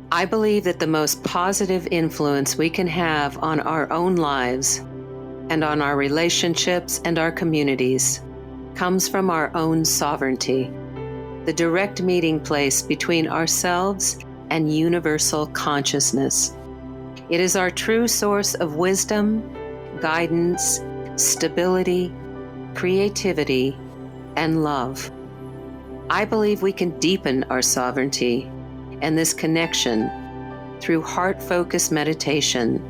I believe that the most positive influence we can have on our own lives and on our relationships and our communities comes from our own sovereignty, the direct meeting place between ourselves and universal consciousness. It is our true source of wisdom, guidance, stability, creativity, and love. I believe we can deepen our sovereignty and this connection through heart-focused meditation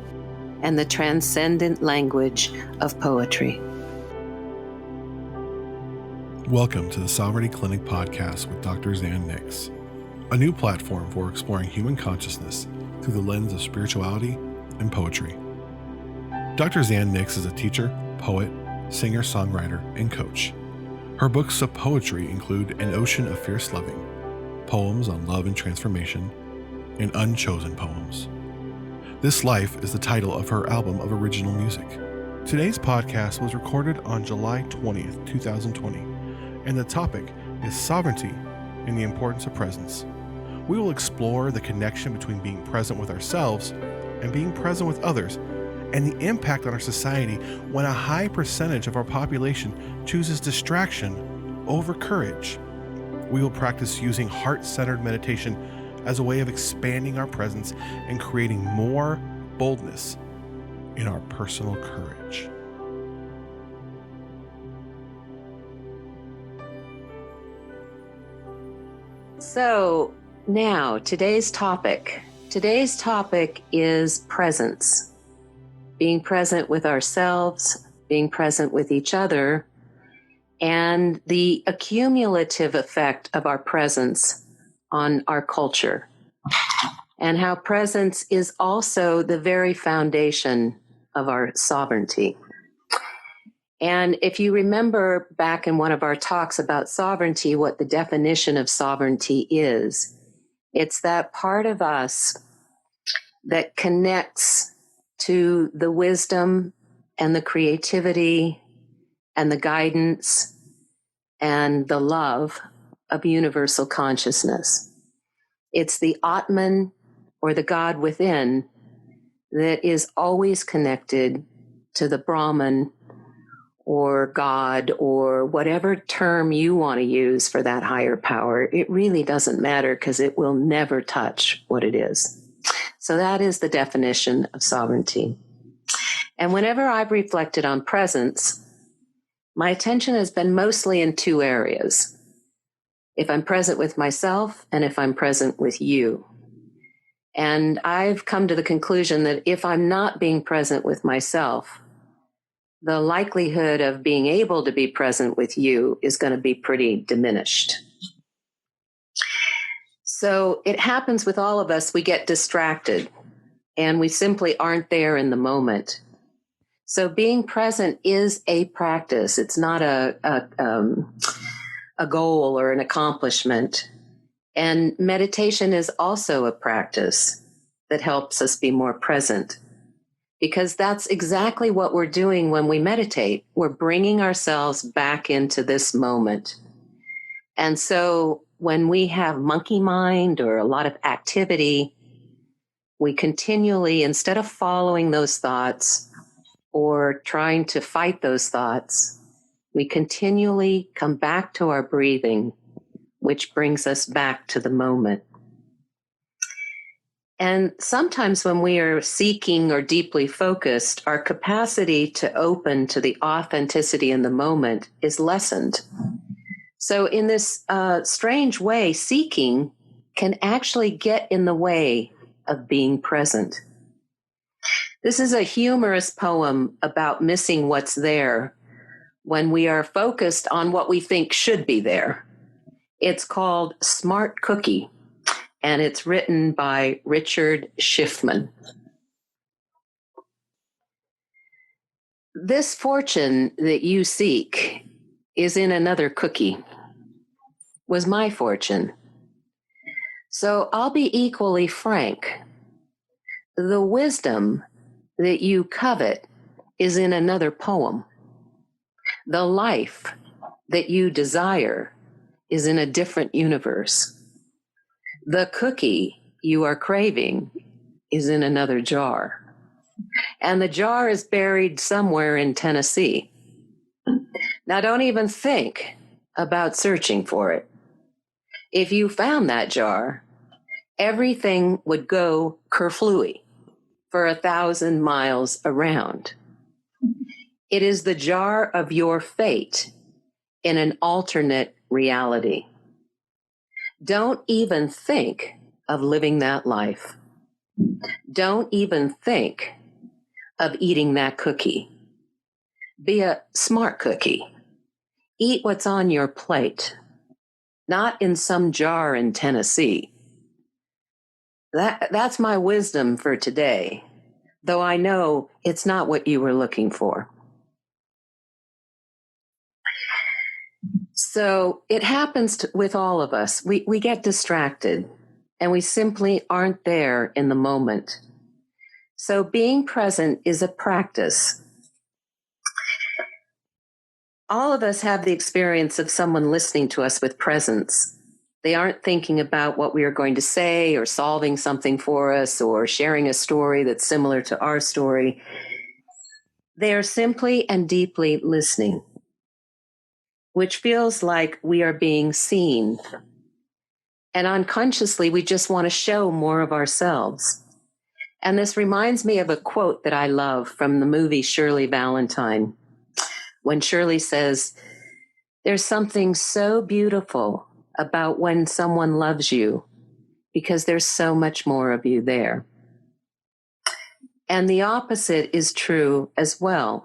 and the transcendent language of poetry. Welcome to the Sovereignty Clinic podcast with Dr. Zan Nix, a new platform for exploring human consciousness through the lens of spirituality and poetry. Dr. Zan Nix is a teacher, poet, singer-songwriter, and coach. Her books of poetry include An Ocean of Fierce Loving, Poems on Love and Transformation, and Unchosen Poems. This Life is the title of her album of original music. Today's podcast was recorded on July 20th, 2020, and the topic is sovereignty and the importance of presence. We will explore the connection between being present with ourselves and being present with others, and the impact on our society when a high percentage of our population chooses distraction over courage. We will practice using heart-centered meditation as a way of expanding our presence and creating more boldness in our personal courage. So now, today's topic is presence. Being present with ourselves, being present with each other, and the accumulative effect of our presence on our culture, and how presence is also the very foundation of our sovereignty. And if you remember back in one of our talks about sovereignty, what the definition of sovereignty is, it's that part of us that connects to the wisdom and the creativity and the guidance and the love of universal consciousness. It's the Atman, or the God within, that is always connected to the Brahman or God or whatever term you want to use for that higher power. It really doesn't matter because it will never touch what it is. So that is the definition of sovereignty. And whenever I've reflected on presence, my attention has been mostly in two areas. If I'm present with myself and if I'm present with you. And I've come to the conclusion that if I'm not being present with myself, the likelihood of being able to be present with you is going to be pretty diminished. So it happens with all of us, we get distracted and we simply aren't there in the moment. So being present is a practice. It's not a goal or an accomplishment. And meditation is also a practice that helps us be more present, because that's exactly what we're doing when we meditate. We're bringing ourselves back into this moment. And so when we have monkey mind or a lot of activity, we continually, instead of following those thoughts or trying to fight those thoughts, we continually come back to our breathing, which brings us back to the moment. And sometimes when we are seeking or deeply focused, our capacity to open to the authenticity in the moment is lessened. So in this strange way, seeking can actually get in the way of being present. This is a humorous poem about missing what's there when we are focused on what we think should be there. It's called Smart Cookie, and it's written by Richard Schiffman. This fortune that you seek is in another cookie, was my fortune. So I'll be equally frank. The wisdom that you covet is in another poem. The life that you desire is in a different universe. The cookie you are craving is in another jar. And the jar is buried somewhere in Tennessee. Now, don't even think about searching for it. If you found that jar, everything would go kerflooey for 1,000 miles around. It is the jar of your fate in an alternate reality. Don't even think of living that life. Don't even think of eating that cookie. Be a smart cookie. Eat what's on your plate, not in some jar in Tennessee. That's my wisdom for today, though I know it's not what you were looking for. So it happens with all of us. We get distracted, and we simply aren't there in the moment. So being present is a practice. All of us have the experience of someone listening to us with presence. They aren't thinking about what we are going to say or solving something for us or sharing a story that's similar to our story. They are simply and deeply listening, which feels like we are being seen. And unconsciously, we just want to show more of ourselves. And this reminds me of a quote that I love from the movie Shirley Valentine, when Shirley says, "There's something so beautiful about when someone loves you because there's so much more of you there." And the opposite is true as well.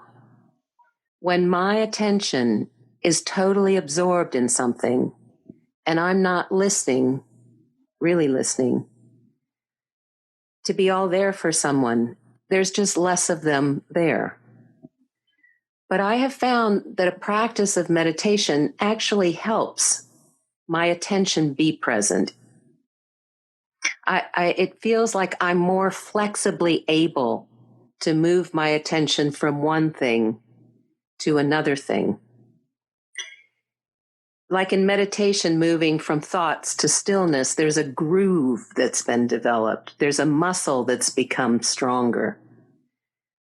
When my attention is totally absorbed in something and I'm not listening, really listening, to be all there for someone, there's just less of them there. But I have found that a practice of meditation actually helps my attention be present. It feels like I'm more flexibly able to move my attention from one thing to another thing. Like in meditation, moving from thoughts to stillness, there's a groove that's been developed. There's a muscle that's become stronger.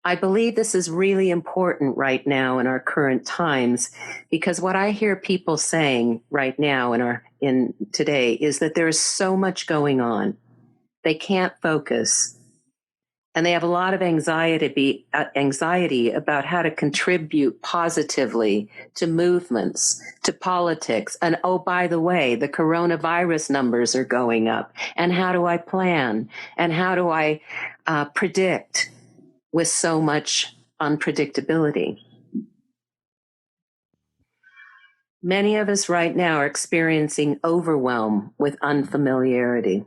I believe this is really important right now in our current times, because what I hear people saying right now in today is that there is so much going on. They can't focus, and they have a lot of anxiety about how to contribute positively to movements, to politics. And oh, by the way, the coronavirus numbers are going up. And how do I plan? And how do I predict with so much unpredictability? Many of us right now are experiencing overwhelm with unfamiliarity.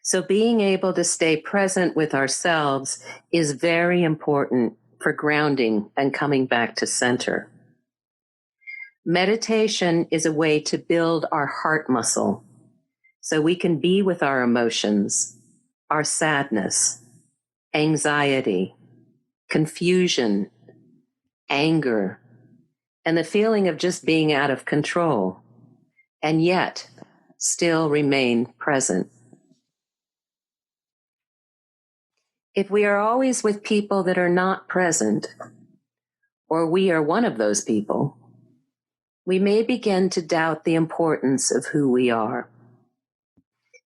So being able to stay present with ourselves is very important for grounding and coming back to center. Meditation is a way to build our heart muscle so we can be with our emotions, our sadness, anxiety, confusion, anger, and the feeling of just being out of control, and yet still remain present. If we are always with people that are not present, or we are one of those people, we may begin to doubt the importance of who we are.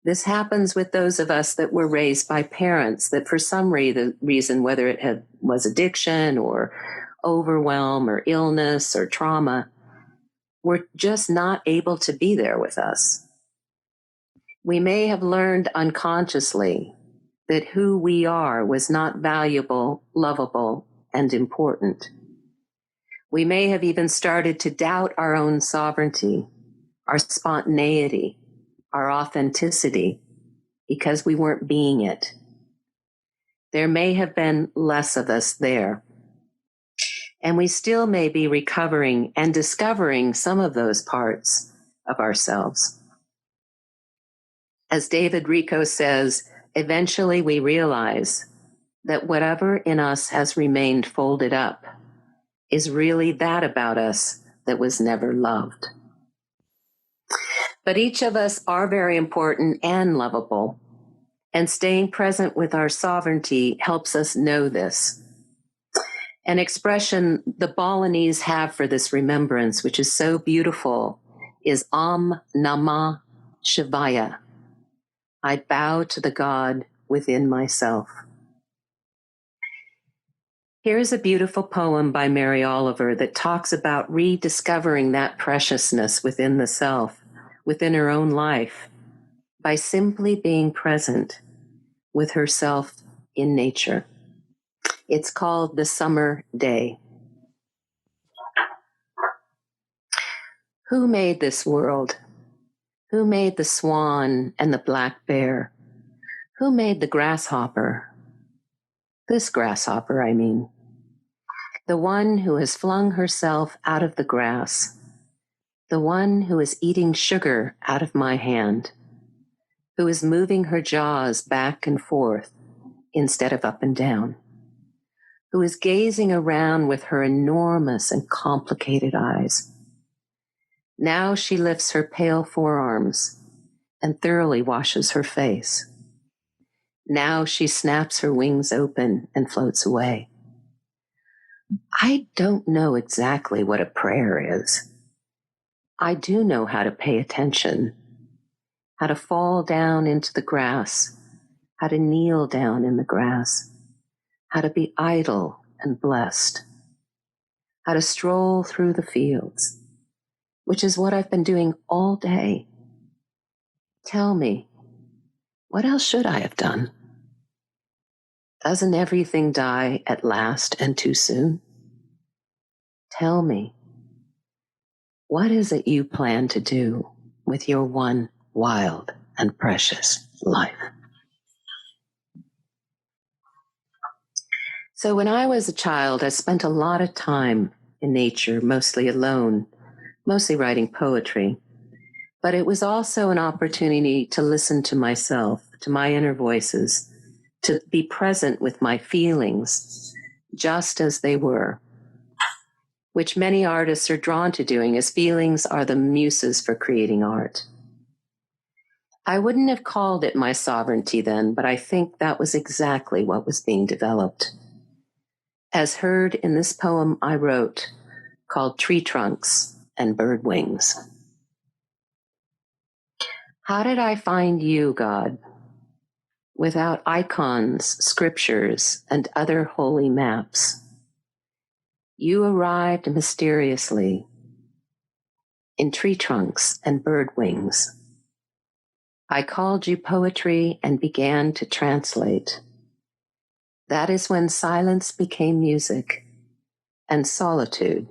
This happens with those of us that were raised by parents that for some reason, whether it was addiction or overwhelm or illness or trauma, were just not able to be there with us. We may have learned unconsciously that who we are was not valuable, lovable, and important. We may have even started to doubt our own sovereignty, our spontaneity, our authenticity, because we weren't being it. There may have been less of us there. And we still may be recovering and discovering some of those parts of ourselves. As David Rico says, eventually we realize that whatever in us has remained folded up is really that about us that was never loved. But each of us are very important and lovable. And staying present with our sovereignty helps us know this. An expression the Balinese have for this remembrance, which is so beautiful, is Om Namah Shivaya. I bow to the God within myself. Here's a beautiful poem by Mary Oliver that talks about rediscovering that preciousness within the self, within her own life, by simply being present with herself in nature. It's called The Summer Day. Who made this world? Who made the swan and the black bear? Who made the grasshopper? This grasshopper, I mean. The one who has flung herself out of the grass. The one who is eating sugar out of my hand. Who is moving her jaws back and forth instead of up and down. Who is gazing around with her enormous and complicated eyes. Now she lifts her pale forearms and thoroughly washes her face. Now she snaps her wings open and floats away. I don't know exactly what a prayer is. I do know how to pay attention, how to fall down into the grass, how to kneel down in the grass, how to be idle and blessed, how to stroll through the fields, which is what I've been doing all day. Tell me, what else should I have done? Doesn't everything die at last and too soon? Tell me, what is it you plan to do with your one wild and precious life? So when I was a child, I spent a lot of time in nature, mostly alone, mostly writing poetry. But it was also an opportunity to listen to myself, to my inner voices, to be present with my feelings, just as they were, which many artists are drawn to doing, as feelings are the muses for creating art. I wouldn't have called it my sovereignty then, but I think that was exactly what was being developed. As heard in this poem I wrote, called Tree Trunks and Bird Wings. How did I find you, God? Without icons, scriptures, and other holy maps. You arrived mysteriously in tree trunks and bird wings. I called you poetry and began to translate. That is when silence became music and solitude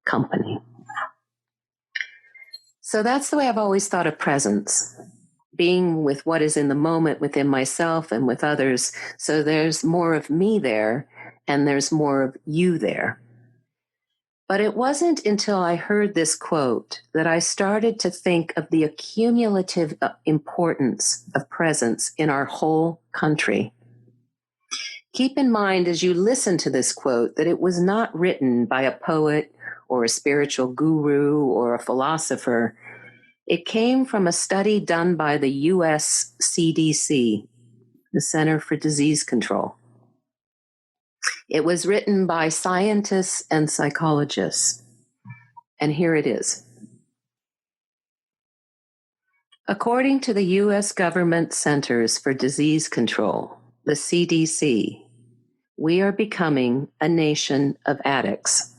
company. So that's the way I've always thought of presence, being with what is in the moment within myself and with others. So there's more of me there and there's more of you there. But it wasn't until I heard this quote that I started to think of the accumulative importance of presence in our whole country. Keep in mind as you listen to this quote that it was not written by a poet or a spiritual guru or a philosopher. It came from a study done by the US CDC, the Center for Disease Control. It was written by scientists and psychologists. And here it is. According to the US Government Centers for Disease Control, the CDC, we are becoming a nation of addicts.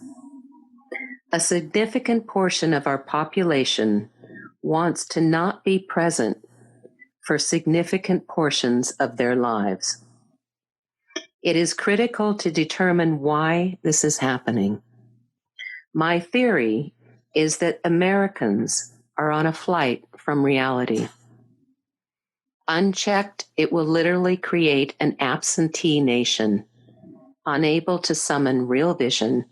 A significant portion of our population wants to not be present for significant portions of their lives. It is critical to determine why this is happening. My theory is that Americans are on a flight from reality. Unchecked, it will literally create an absentee nation, unable to summon real vision,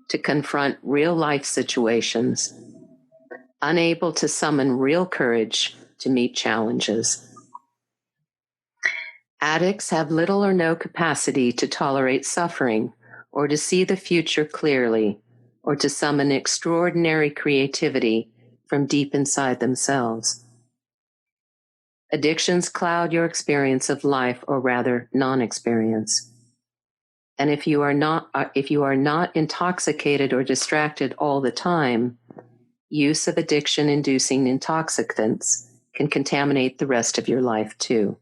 to confront real life situations, unable to summon real courage to meet challenges. Addicts have little or no capacity to tolerate suffering or to see the future clearly or to summon extraordinary creativity from deep inside themselves. Addictions cloud your experience of life, or rather non-experience. And if you are not intoxicated or distracted all the time, use of addiction-inducing intoxicants can contaminate the rest of your life too.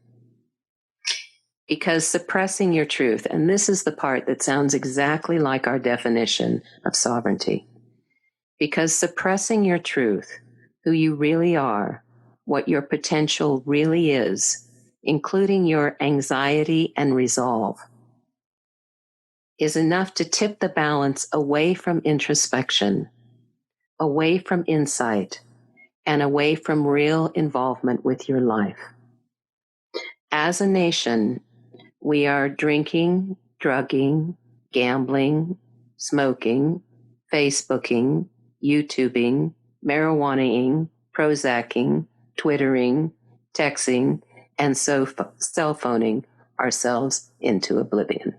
Because suppressing your truth, and this is the part that sounds exactly like our definition of sovereignty, because suppressing your truth, who you really are, what your potential really is, including your anxiety and resolve, is enough to tip the balance away from introspection, away from insight, and away from real involvement with your life. As a nation, we are drinking, drugging, gambling, smoking, Facebooking, YouTubing, marijuanaing, Prozacking, Twittering, texting, and cell phoning ourselves into oblivion.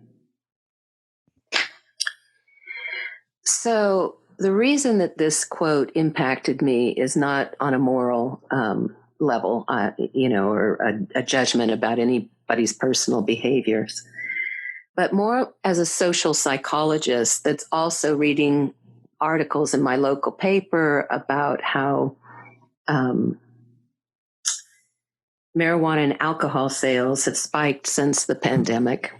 So the reason that this quote impacted me is not on a moral level, or a judgment about anybody's personal behaviors, but more as a social psychologist that's also reading articles in my local paper about how marijuana and alcohol sales have spiked since the pandemic,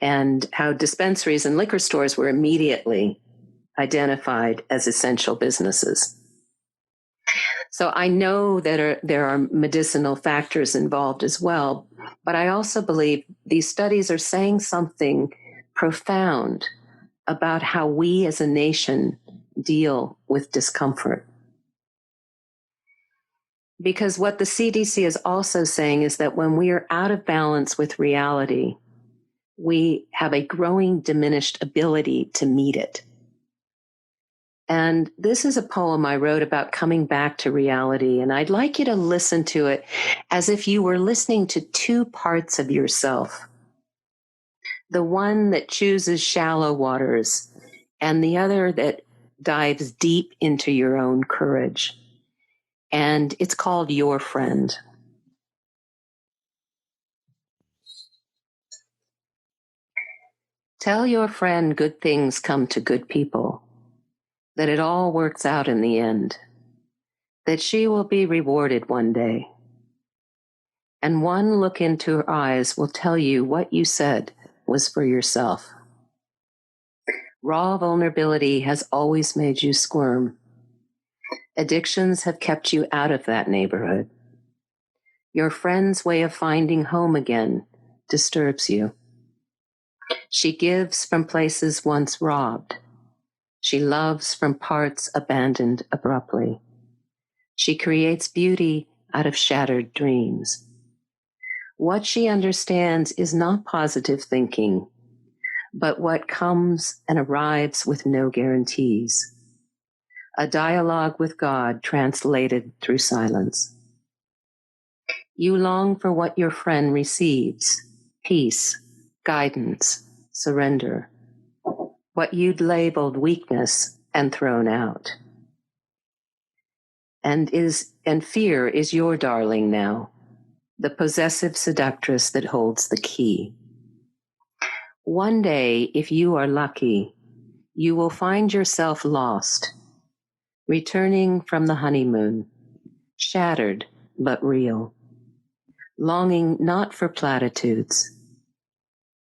and how dispensaries and liquor stores were immediately identified as essential businesses. So I know that there are medicinal factors involved as well, but I also believe these studies are saying something profound about how we as a nation deal with discomfort. Because what the CDC is also saying is that when we are out of balance with reality, we have a growing diminished ability to meet it. And this is a poem I wrote about coming back to reality, and I'd like you to listen to it as if you were listening to two parts of yourself. The one that chooses shallow waters, and the other that dives deep into your own courage. And it's called Your Friend. Tell your friend good things come to good people, that it all works out in the end, that she will be rewarded one day. And one look into her eyes will tell you what you said was for yourself. Raw vulnerability has always made you squirm. Addictions have kept you out of that neighborhood. Your friend's way of finding home again disturbs you. She gives from places once robbed. She loves from parts abandoned abruptly. She creates beauty out of shattered dreams. What she understands is not positive thinking, but what comes and arrives with no guarantees. A dialogue with God translated through silence. You long for what your friend receives: peace, guidance, surrender. What you'd labeled weakness and thrown out. And fear is your darling now, the possessive seductress that holds the key. One day, if you are lucky, you will find yourself lost, returning from the honeymoon, shattered but real, longing not for platitudes,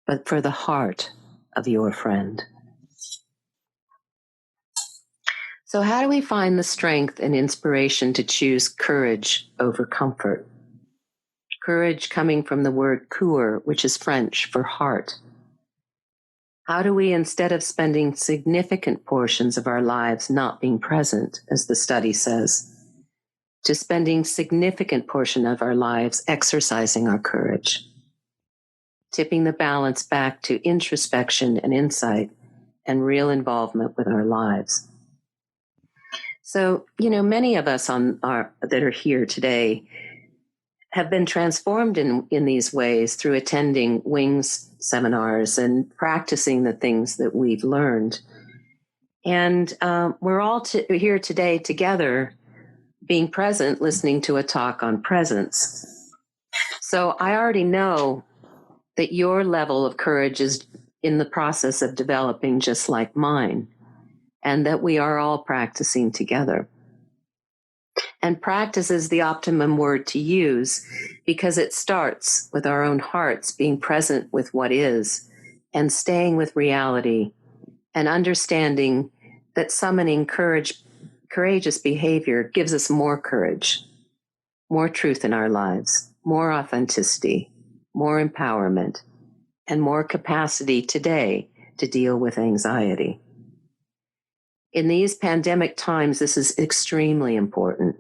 but for the heart of your friend. So how do we find the strength and inspiration to choose courage over comfort? Courage coming from the word cœur, which is French for heart. How do we, instead of spending significant portions of our lives not being present, as the study says, to spending significant portion of our lives exercising our courage, tipping the balance back to introspection and insight and real involvement with our lives? So, many of us that are here today have been transformed in these ways through attending Wings seminars and practicing the things that we've learned. And we're all here today together being present, listening to a talk on presence. So I already know that your level of courage is in the process of developing just like mine, and that we are all practicing together. And practice is the optimum word to use because it starts with our own hearts being present with what is and staying with reality and understanding that summoning courageous behavior gives us more courage, more truth in our lives, more authenticity, more empowerment, and more capacity today to deal with anxiety. In these pandemic times, this is extremely important.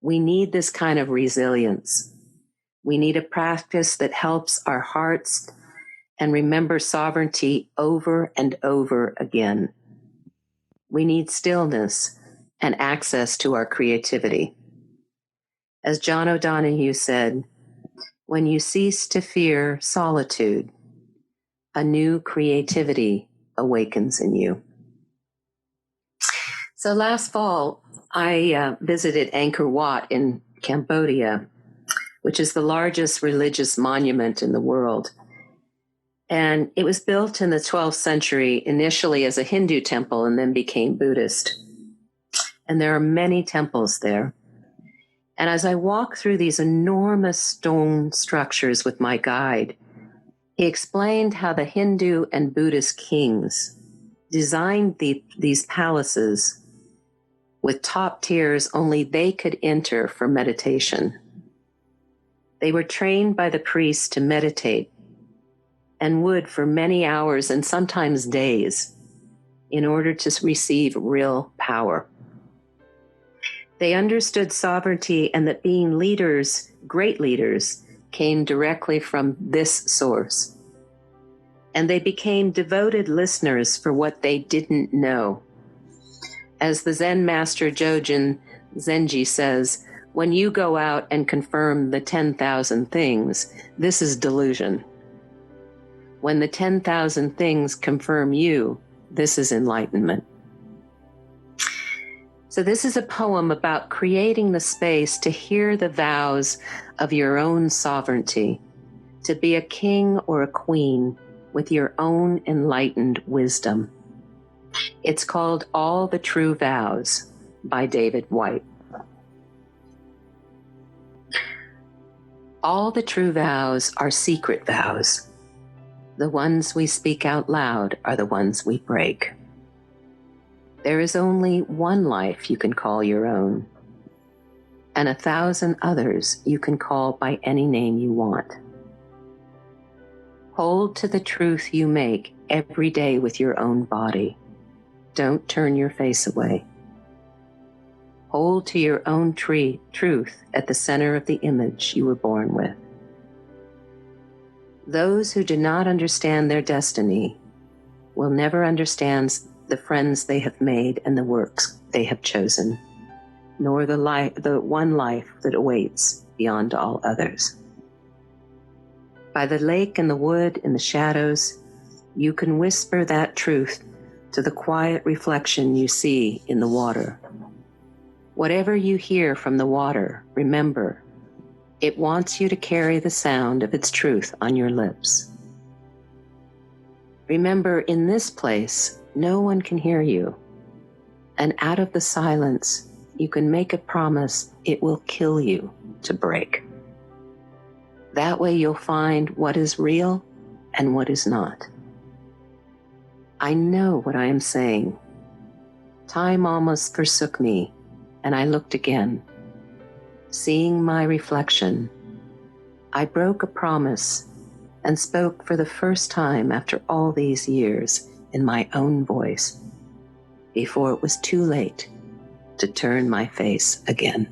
We need this kind of resilience. We need a practice that helps our hearts and remember sovereignty over and over again. We need stillness and access to our creativity. As John O'Donohue said, when you cease to fear solitude, a new creativity awakens in you. So last fall, I visited Angkor Wat in Cambodia, which is the largest religious monument in the world. And it was built in the 12th century, initially as a Hindu temple and then became Buddhist. And there are many temples there. And as I walked through these enormous stone structures with my guide, he explained how the Hindu and Buddhist kings designed these palaces with top tiers only they could enter for meditation. They were trained by the priests to meditate and would for many hours and sometimes days in order to receive real power. They understood sovereignty and that being leaders, great leaders, came directly from this source. And they became devoted listeners for what they didn't know. As the Zen master Jojin Zenji says, when you go out and confirm the 10,000 things, this is delusion. When the 10,000 things confirm you, this is enlightenment. So this is a poem about creating the space to hear the vows of your own sovereignty, to be a king or a queen with your own enlightened wisdom. It's called All the True Vows by David White. All the true vows are secret vows. The ones we speak out loud are the ones we break. There is only one life you can call your own, and 1,000 others you can call by any name you want. Hold to the truth you make every day with your own body. Don't turn your face away. Hold to your own truth at the center of the image you were born with. Those who do not understand their destiny will never understand the friends they have made and the works they have chosen, nor the one life that awaits beyond all others. By the lake and the wood and the shadows, you can whisper that truth to the quiet reflection you see in the water. Whatever you hear from the water, remember, it wants you to carry the sound of its truth on your lips. Remember, in this place, no one can hear you, and out of the silence, you can make a promise it will kill you to break. That way you'll find what is real and what is not. I know what I am saying. Time almost forsook me, and I looked again. Seeing my reflection, I broke a promise and spoke for the first time after all these years in my own voice, before it was too late to turn my face again.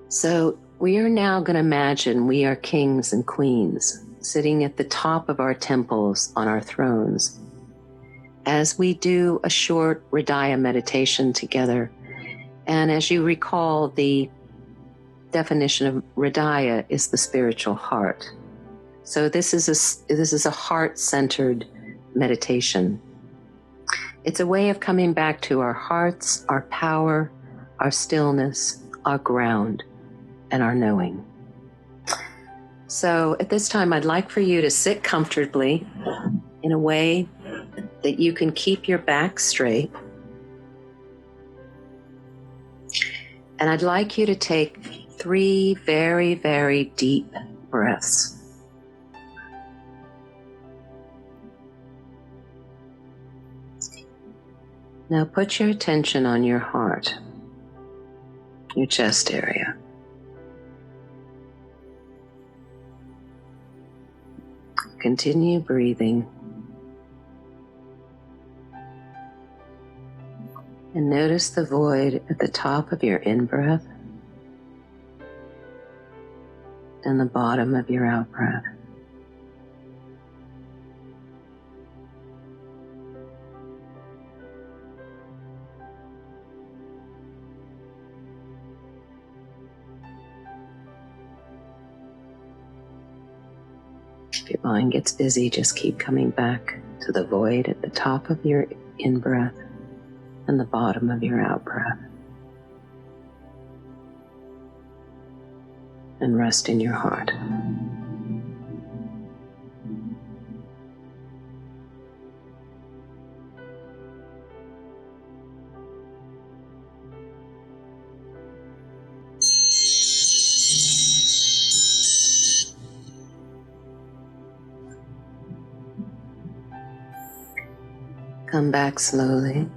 So we are now going to imagine we are kings and queens sitting at the top of our temples on our thrones as we do a short Hridaya meditation together. And as you recall, the definition of Hridaya is the spiritual heart. So this is a heart-centered meditation. It's a way of coming back to our hearts, our power, our stillness, our ground, and our knowing. So at this time, I'd like for you to sit comfortably in a way that you can keep your back straight. And I'd like you to take 3 very, very deep breaths. Now put your attention on your heart, your chest area. Continue breathing. And notice the void at the top of your in-breath and the bottom of your out-breath. If your mind gets busy, just keep coming back to the void at the top of your in-breath and the bottom of your out-breath. And rest in your heart. Come back slowly.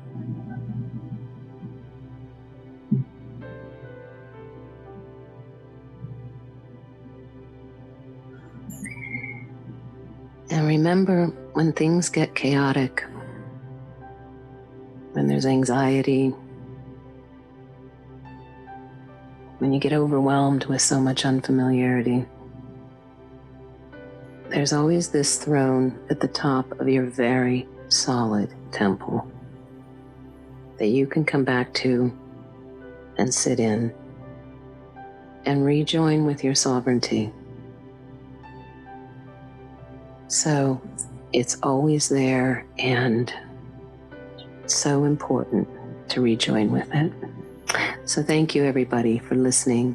And remember, when things get chaotic, when there's anxiety, when you get overwhelmed with so much unfamiliarity, there's always this throne at the top of your very solid temple that you can come back to and sit in and rejoin with your sovereignty. So it's always there and so important to rejoin with it. So thank you everybody for listening.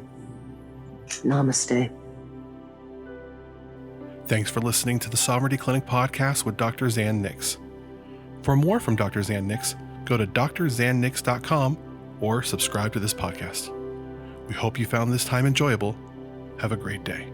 Namaste. Thanks for listening to the Sovereignty Clinic podcast with Dr. Zan Nix. For more from Dr. Zan Nix, go to drzannix.com or subscribe to this podcast. We hope you found this time enjoyable. Have a great day.